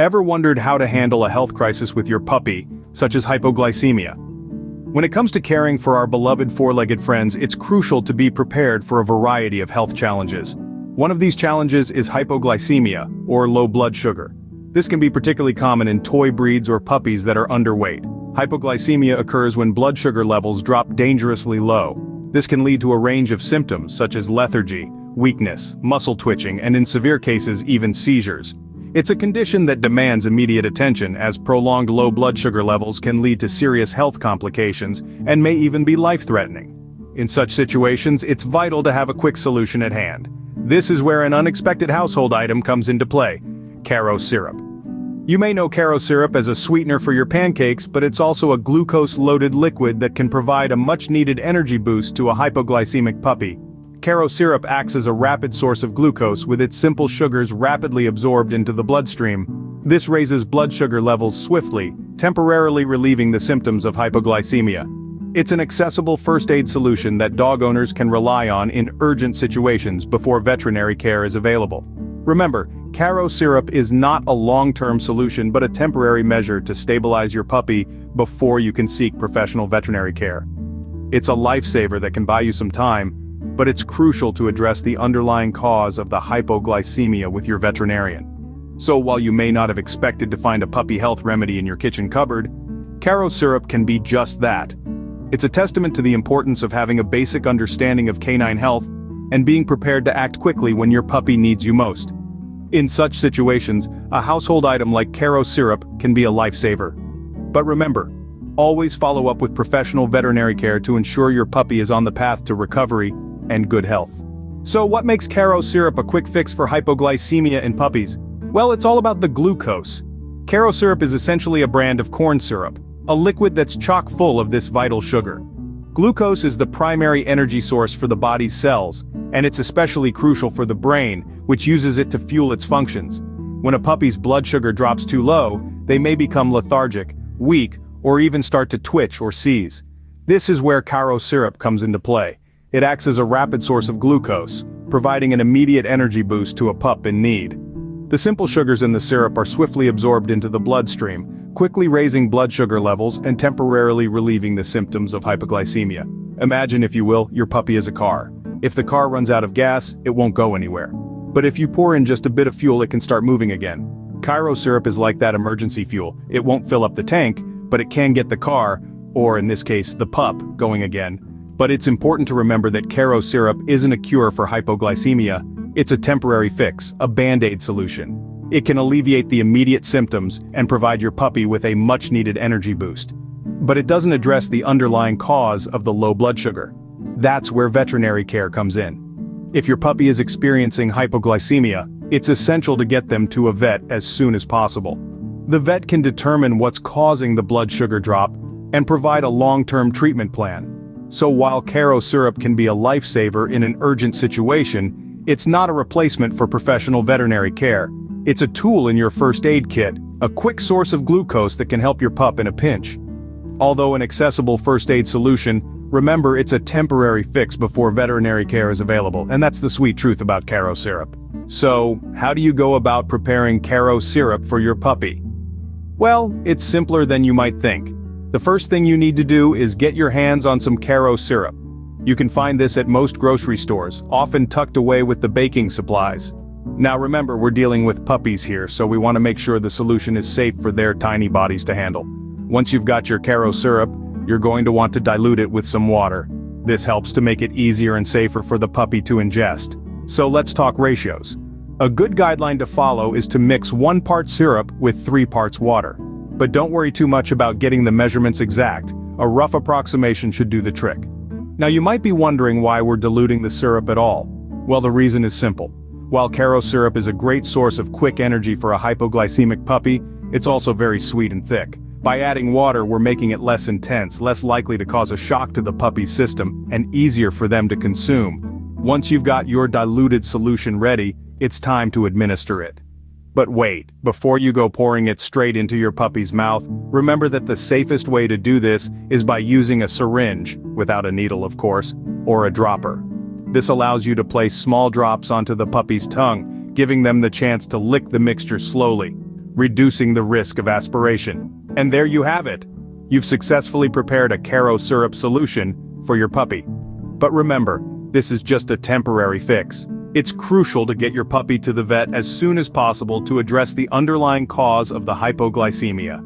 Ever wondered how to handle a health crisis with your puppy, such as hypoglycemia? When it comes to caring for our beloved four-legged friends, it's crucial to be prepared for a variety of health challenges. One of these challenges is hypoglycemia, or low blood sugar. This can be particularly common in toy breeds or puppies that are underweight. Hypoglycemia occurs when blood sugar levels drop dangerously low. This can lead to a range of symptoms such as lethargy, weakness, muscle twitching, and in severe cases even seizures. It's a condition that demands immediate attention, as prolonged low blood sugar levels can lead to serious health complications and may even be life-threatening. In such situations, it's vital to have a quick solution at hand. This is where an unexpected household item comes into play: Karo syrup. You may know Karo syrup as a sweetener for your pancakes, but it's also a glucose-loaded liquid that can provide a much-needed energy boost to a hypoglycemic puppy. Karo syrup acts as a rapid source of glucose, with its simple sugars rapidly absorbed into the bloodstream. This raises blood sugar levels swiftly, temporarily relieving the symptoms of hypoglycemia. It's an accessible first-aid solution that dog owners can rely on in urgent situations before veterinary care is available. Remember, Karo syrup is not a long-term solution but a temporary measure to stabilize your puppy before you can seek professional veterinary care. It's a lifesaver that can buy you some time, but it's crucial to address the underlying cause of the hypoglycemia with your veterinarian. So while you may not have expected to find a puppy health remedy in your kitchen cupboard, Karo syrup can be just that. It's a testament to the importance of having a basic understanding of canine health and being prepared to act quickly when your puppy needs you most. In such situations, a household item like Karo syrup can be a lifesaver. But remember, always follow up with professional veterinary care to ensure your puppy is on the path to recovery and good health. So what makes Karo syrup a quick fix for hypoglycemia in puppies? Well, it's all about the glucose. Karo syrup is essentially a brand of corn syrup, a liquid that's chock full of this vital sugar. Glucose is the primary energy source for the body's cells, and it's especially crucial for the brain, which uses it to fuel its functions. When a puppy's blood sugar drops too low, they may become lethargic, weak, or even start to twitch or seize. This is where Karo syrup comes into play. It acts as a rapid source of glucose, providing an immediate energy boost to a pup in need. The simple sugars in the syrup are swiftly absorbed into the bloodstream, quickly raising blood sugar levels and temporarily relieving the symptoms of hypoglycemia. Imagine, if you will, your puppy is a car. If the car runs out of gas, it won't go anywhere. But if you pour in just a bit of fuel, it can start moving again. Karo syrup is like that emergency fuel. It won't fill up the tank, but it can get the car, or in this case, the pup, going again. But it's important to remember that Karo syrup isn't a cure for hypoglycemia. It's a temporary fix, a band-aid solution. It can alleviate the immediate symptoms and provide your puppy with a much-needed energy boost. But it doesn't address the underlying cause of the low blood sugar. That's where veterinary care comes in. If your puppy is experiencing hypoglycemia, it's essential to get them to a vet as soon as possible. The vet can determine what's causing the blood sugar drop and provide a long-term treatment plan. So while Karo syrup can be a lifesaver in an urgent situation, it's not a replacement for professional veterinary care. It's a tool in your first aid kit, a quick source of glucose that can help your pup in a pinch. Although an accessible first aid solution, remember it's a temporary fix before veterinary care is available, and that's the sweet truth about Karo syrup. So, how do you go about preparing Karo syrup for your puppy? Well, it's simpler than you might think. The first thing you need to do is get your hands on some Karo syrup. You can find this at most grocery stores, often tucked away with the baking supplies. Now remember, we're dealing with puppies here, so we want to make sure the solution is safe for their tiny bodies to handle. Once you've got your Karo syrup, you're going to want to dilute it with some water. This helps to make it easier and safer for the puppy to ingest. So let's talk ratios. A good guideline to follow is to mix 1 part syrup with 3 parts water. But don't worry too much about getting the measurements exact. A rough approximation should do the trick. Now you might be wondering why we're diluting the syrup at all. Well, the reason is simple. While Karo syrup is a great source of quick energy for a hypoglycemic puppy, it's also very sweet and thick. By adding water, we're making it less intense, less likely to cause a shock to the puppy's system, and easier for them to consume. Once you've got your diluted solution ready, it's time to administer it. But wait, before you go pouring it straight into your puppy's mouth, remember that the safest way to do this is by using a syringe, without a needle of course, or a dropper. This allows you to place small drops onto the puppy's tongue, giving them the chance to lick the mixture slowly. reducing the risk of aspiration. And there you have it. You've successfully prepared a Karo syrup solution for your puppy. But remember, this is just a temporary fix. It's crucial to get your puppy to the vet as soon as possible to address the underlying cause of the hypoglycemia.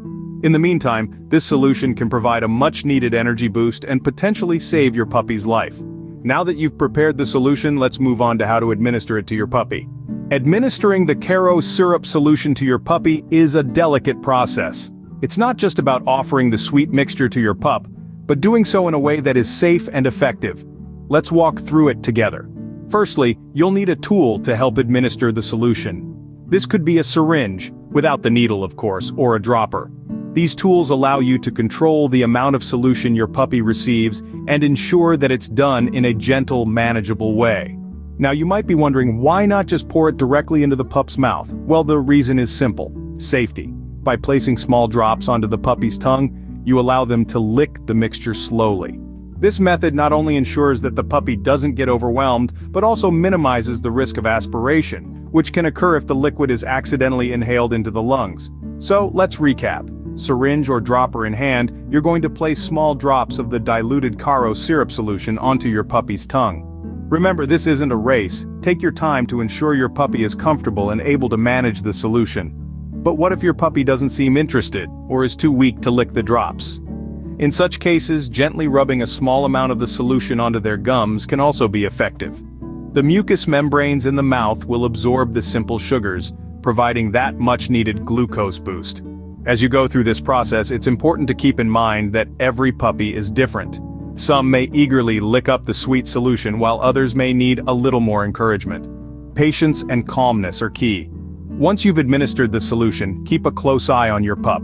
In the meantime, this solution can provide a much-needed energy boost and potentially save your puppy's life. Now that you've prepared the solution, let's move on to how to administer it to your puppy. Administering the Karo syrup solution to your puppy is a delicate process. It's not just about offering the sweet mixture to your pup, but doing so in a way that is safe and effective. Let's walk through it together. Firstly, you'll need a tool to help administer the solution. This could be a syringe, without the needle of course, or a dropper. These tools allow you to control the amount of solution your puppy receives and ensure that it's done in a gentle, manageable way. Now you might be wondering, why not just pour it directly into the pup's mouth? Well, the reason is simple: safety. By placing small drops onto the puppy's tongue, you allow them to lick the mixture slowly. This method not only ensures that the puppy doesn't get overwhelmed, but also minimizes the risk of aspiration, which can occur if the liquid is accidentally inhaled into the lungs. So let's recap. Syringe or dropper in hand, you're going to place small drops of the diluted Karo syrup solution onto your puppy's tongue. Remember, this isn't a race. Take your time to ensure your puppy is comfortable and able to manage the solution. But what if your puppy doesn't seem interested, or is too weak to lick the drops? In such cases, gently rubbing a small amount of the solution onto their gums can also be effective. The mucous membranes in the mouth will absorb the simple sugars, providing that much-needed glucose boost. As you go through this process, it's important to keep in mind that every puppy is different. Some may eagerly lick up the sweet solution while others may need a little more encouragement. Patience and calmness are key. Once you've administered the solution, keep a close eye on your pup.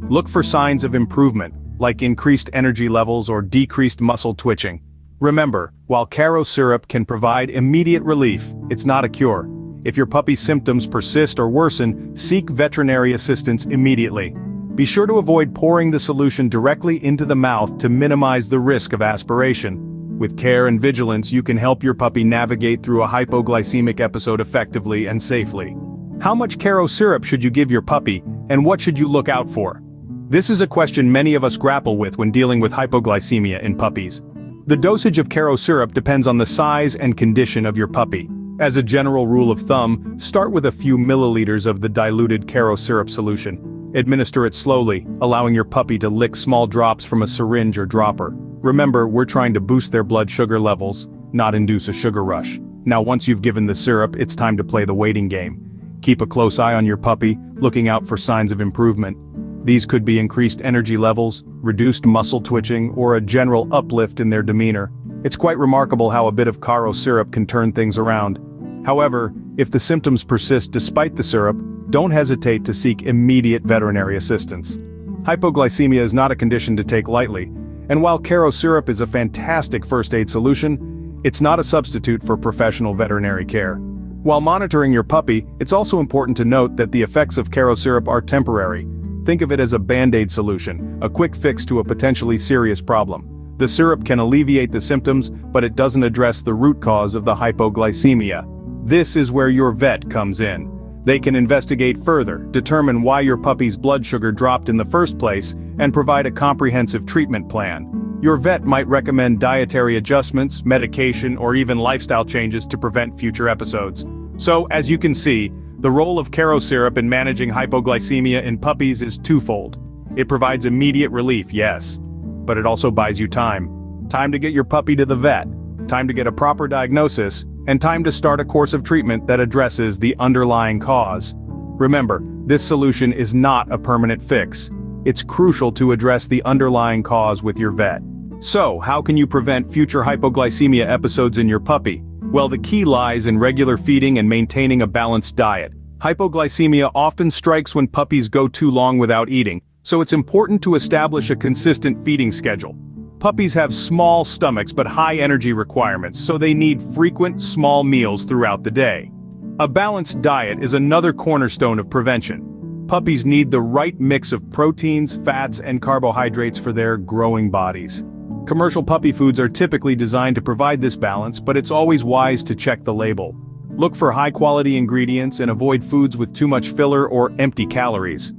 Look for signs of improvement, like increased energy levels or decreased muscle twitching. Remember, while Karo syrup can provide immediate relief, it's not a cure. If your puppy's symptoms persist or worsen, seek veterinary assistance immediately. Be sure to avoid pouring the solution directly into the mouth to minimize the risk of aspiration. With care and vigilance, you can help your puppy navigate through a hypoglycemic episode effectively and safely. How much Karo syrup should you give your puppy, and what should you look out for? This is a question many of us grapple with when dealing with hypoglycemia in puppies. The dosage of Karo syrup depends on the size and condition of your puppy. As a general rule of thumb, start with a few milliliters of the diluted Karo syrup solution. Administer it slowly, allowing your puppy to lick small drops from a syringe or dropper. Remember, we're trying to boost their blood sugar levels, not induce a sugar rush. Now once you've given the syrup, it's time to play the waiting game. Keep a close eye on your puppy, looking out for signs of improvement. These could be increased energy levels, reduced muscle twitching, or a general uplift in their demeanor. It's quite remarkable how a bit of Karo syrup can turn things around. However, if the symptoms persist despite the syrup, don't hesitate to seek immediate veterinary assistance. Hypoglycemia is not a condition to take lightly, and while Karo syrup is a fantastic first aid solution, it's not a substitute for professional veterinary care. While monitoring your puppy, it's also important to note that the effects of Karo syrup are temporary. Think of it as a band-aid solution, a quick fix to a potentially serious problem. The syrup can alleviate the symptoms, but it doesn't address the root cause of the hypoglycemia. This is where your vet comes in. They can investigate further, determine why your puppy's blood sugar dropped in the first place, and provide a comprehensive treatment plan. Your vet might recommend dietary adjustments, medication, or even lifestyle changes to prevent future episodes. So, as you can see, the role of Karo syrup in managing hypoglycemia in puppies is twofold. It provides immediate relief, yes, but it also buys you time. Time to get your puppy to the vet, time to get a proper diagnosis, and time to start a course of treatment that addresses the underlying cause. Remember, this solution is not a permanent fix. It's crucial to address the underlying cause with your vet. So, how can you prevent future hypoglycemia episodes in your puppy? Well, the key lies in regular feeding and maintaining a balanced diet. Hypoglycemia often strikes when puppies go too long without eating, so it's important to establish a consistent feeding schedule. Puppies have small stomachs but high energy requirements, so they need frequent, small meals throughout the day. A balanced diet is another cornerstone of prevention. Puppies need the right mix of proteins, fats, and carbohydrates for their growing bodies. Commercial puppy foods are typically designed to provide this balance, but it's always wise to check the label. Look for high-quality ingredients and avoid foods with too much filler or empty calories.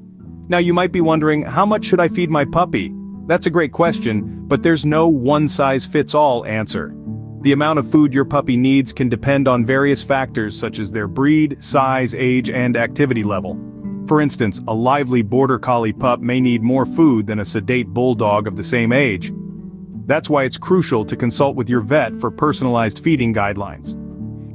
Now you might be wondering, how much should I feed my puppy? That's a great question, but there's no one-size-fits-all answer. The amount of food your puppy needs can depend on various factors such as their breed, size, age, and activity level. For instance, a lively border collie pup may need more food than a sedate bulldog of the same age. That's why it's crucial to consult with your vet for personalized feeding guidelines.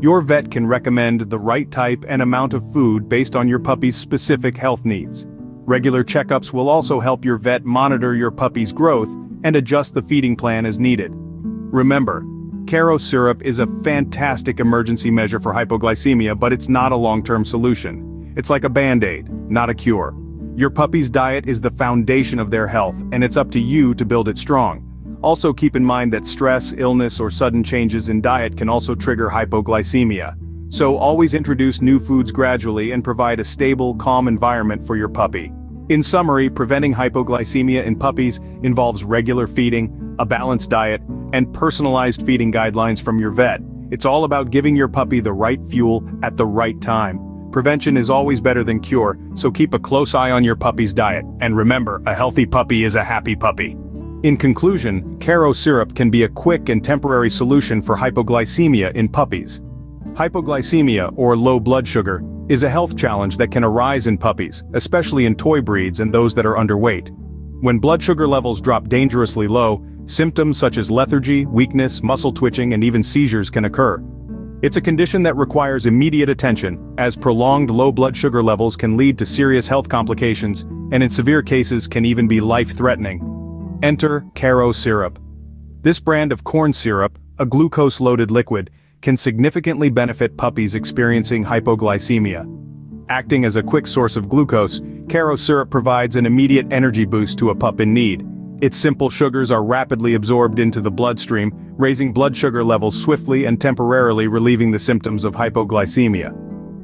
Your vet can recommend the right type and amount of food based on your puppy's specific health needs. Regular checkups will also help your vet monitor your puppy's growth and adjust the feeding plan as needed. Remember, Karo syrup is a fantastic emergency measure for hypoglycemia, but it's not a long-term solution. It's like a Band-Aid, not a cure. Your puppy's diet is the foundation of their health, and it's up to you to build it strong. Also keep in mind that stress, illness, or sudden changes in diet can also trigger hypoglycemia. So always introduce new foods gradually and provide a stable, calm environment for your puppy. In summary, preventing hypoglycemia in puppies involves regular feeding, a balanced diet, and personalized feeding guidelines from your vet. It's all about giving your puppy the right fuel at the right time. Prevention is always better than cure, so keep a close eye on your puppy's diet. And remember, a healthy puppy is a happy puppy. In conclusion, Karo syrup can be a quick and temporary solution for hypoglycemia in puppies. Hypoglycemia, or low blood sugar, is a health challenge that can arise in puppies, especially in toy breeds and those that are underweight. When blood sugar levels drop dangerously low, symptoms such as lethargy, weakness, muscle twitching, and even seizures can occur. It's a condition that requires immediate attention, as prolonged low blood sugar levels can lead to serious health complications, and in severe cases can even be life-threatening. Enter Karo syrup. This brand of corn syrup, a glucose-loaded liquid, can significantly benefit puppies experiencing hypoglycemia. Acting as a quick source of glucose, Karo syrup provides an immediate energy boost to a pup in need. Its simple sugars are rapidly absorbed into the bloodstream, raising blood sugar levels swiftly and temporarily relieving the symptoms of hypoglycemia.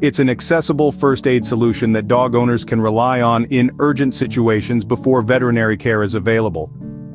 It's an accessible first aid solution that dog owners can rely on in urgent situations before veterinary care is available.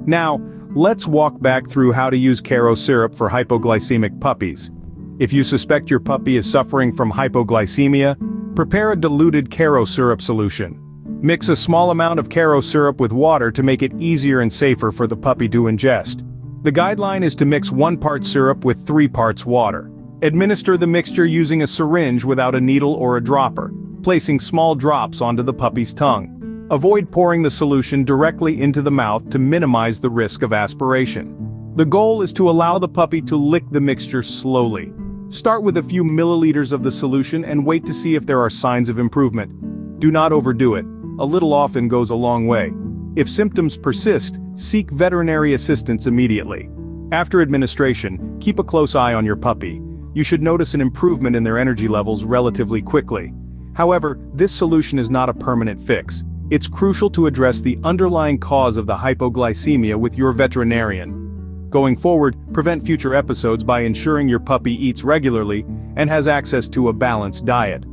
Now, let's walk back through how to use Karo syrup for hypoglycemic puppies. If you suspect your puppy is suffering from hypoglycemia, prepare a diluted Karo syrup solution. Mix a small amount of Karo syrup with water to make it easier and safer for the puppy to ingest. The guideline is to mix 1 part syrup with 3 parts water. Administer the mixture using a syringe without a needle or a dropper, placing small drops onto the puppy's tongue. Avoid pouring the solution directly into the mouth to minimize the risk of aspiration. The goal is to allow the puppy to lick the mixture slowly. Start with a few milliliters of the solution and wait to see if there are signs of improvement. Do not overdo it. A little often goes a long way. If symptoms persist, seek veterinary assistance immediately. After administration, keep a close eye on your puppy. You should notice an improvement in their energy levels relatively quickly. However, this solution is not a permanent fix. It's crucial to address the underlying cause of the hypoglycemia with your veterinarian. Going forward, prevent future episodes by ensuring your puppy eats regularly and has access to a balanced diet.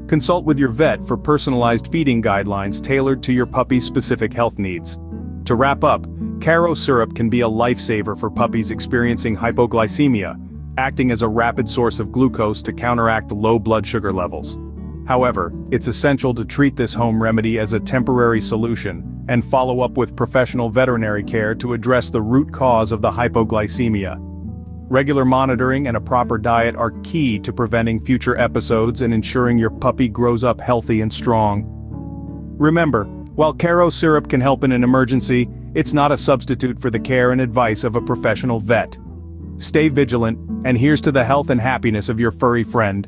Consult with your vet for personalized feeding guidelines tailored to your puppy's specific health needs. To wrap up, Karo syrup can be a lifesaver for puppies experiencing hypoglycemia, acting as a rapid source of glucose to counteract low blood sugar levels. However, it's essential to treat this home remedy as a temporary solution and follow up with professional veterinary care to address the root cause of the hypoglycemia. Regular monitoring and a proper diet are key to preventing future episodes and ensuring your puppy grows up healthy and strong. Remember, while Karo syrup can help in an emergency, it's not a substitute for the care and advice of a professional vet. Stay vigilant, and here's to the health and happiness of your furry friend.